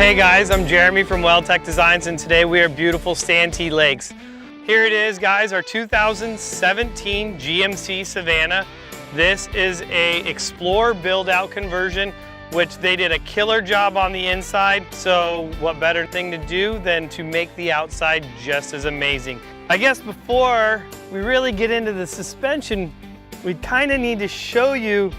Hey guys, I'm Jeremy from WeldTec Designs, and today we are beautiful Santee Lakes. Here it is, guys, our 2017 GMC Savana. This is a Explorer build-out conversion, which they did a killer job on the inside. So what better thing to do than to make the outside just as amazing. I guess before we really get into the suspension, we kind of need to show you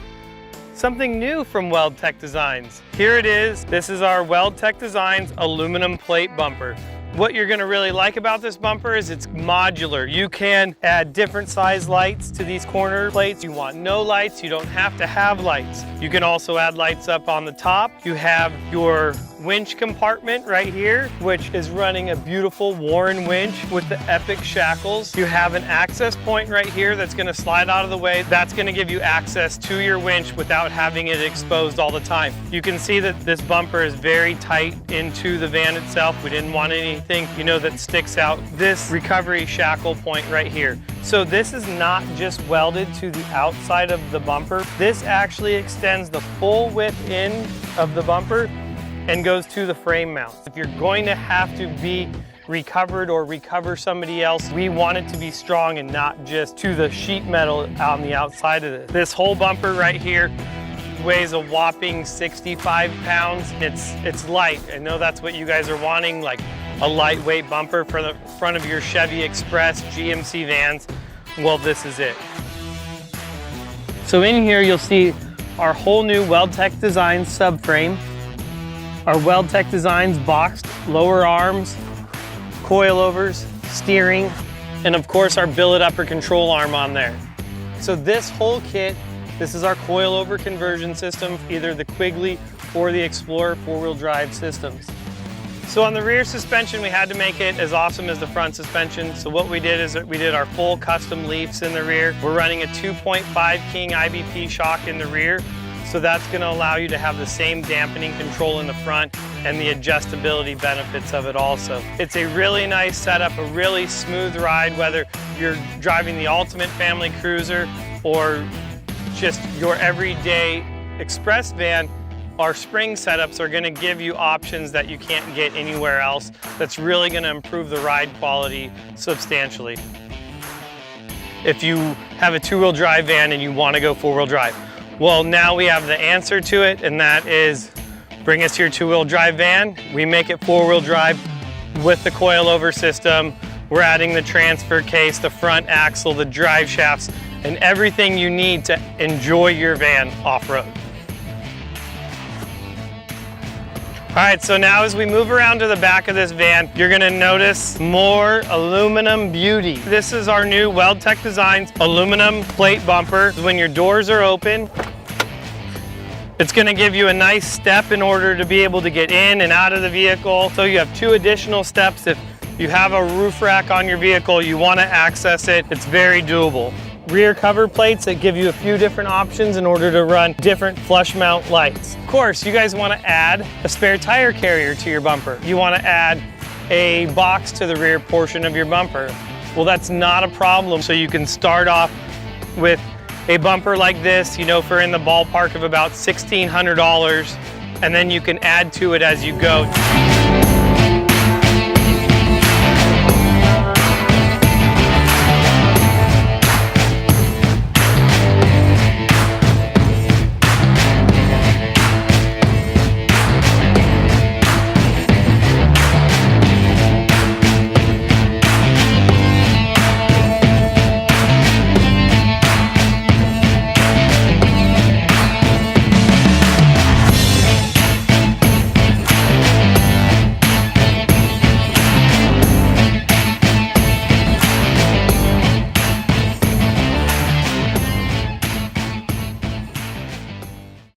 something new from WeldTec Designs. Here it is. This is our WeldTec Designs aluminum plate bumper. What you're gonna really like about this bumper is it's modular. You can add different size lights to these corner plates. You want no lights, you don't have to have lights. You can also add lights up on the top. You have your winch compartment right here, which is running a beautiful Warren winch with the epic shackles. You have an access point right here that's gonna slide out of the way. That's gonna give you access to your winch without having it exposed all the time. You can see that this bumper is very tight into the van itself. We didn't want anything, that sticks out. This recovery shackle point right here. So this is not just welded to the outside of the bumper. This actually extends the full width in of the bumper and goes to the frame mount. If you're going to have to be recovered or recover somebody else, we want it to be strong and not just to the sheet metal on the outside of it. This whole bumper right here weighs a whopping 65 pounds. It's light. I know that's what you guys are wanting, like a lightweight bumper for the front of your Chevy Express GMC vans. Well, this is it. So in here you'll see our whole new WeldTec Designs subframe, our WeldTec Designs boxed lower arms, coilovers, steering, and of course our billet upper control arm on there. So this whole kit, this is our coilover conversion system, either the Quigley or the Explorer four-wheel drive systems. So on the rear suspension, we had to make it as awesome as the front suspension. So what we did is we did our full custom leafs in the rear. We're running a 2.5 King IBP shock in the rear. So that's gonna allow you to have the same dampening control in the front and the adjustability benefits of it also. It's a really nice setup, a really smooth ride, whether you're driving the ultimate family cruiser or just your everyday express van. Our spring setups are gonna give you options that you can't get anywhere else. That's really gonna improve the ride quality substantially. If you have a two-wheel drive van and you wanna go four-wheel drive, well, now we have the answer to it, and that is bring us your two-wheel drive van. We make it four-wheel drive with the coilover system. We're adding the transfer case, the front axle, the drive shafts, and everything you need to enjoy your van off-road. All right, so now as we move around to the back of this van, you're gonna notice more aluminum beauty. This is our new WeldTec Designs aluminum plate bumper. When your doors are open, it's gonna give you a nice step in order to be able to get in and out of the vehicle. So you have two additional steps. If you have a roof rack on your vehicle, you wanna access it, it's very doable. Rear cover plates that give you a few different options in order to run different flush mount lights. Of course, you guys want to add a spare tire carrier to your bumper. You want to add a box to the rear portion of your bumper. Well, that's not a problem. So you can start off with a bumper like this, for in the ballpark of about $1,600, and then you can add to it as you go.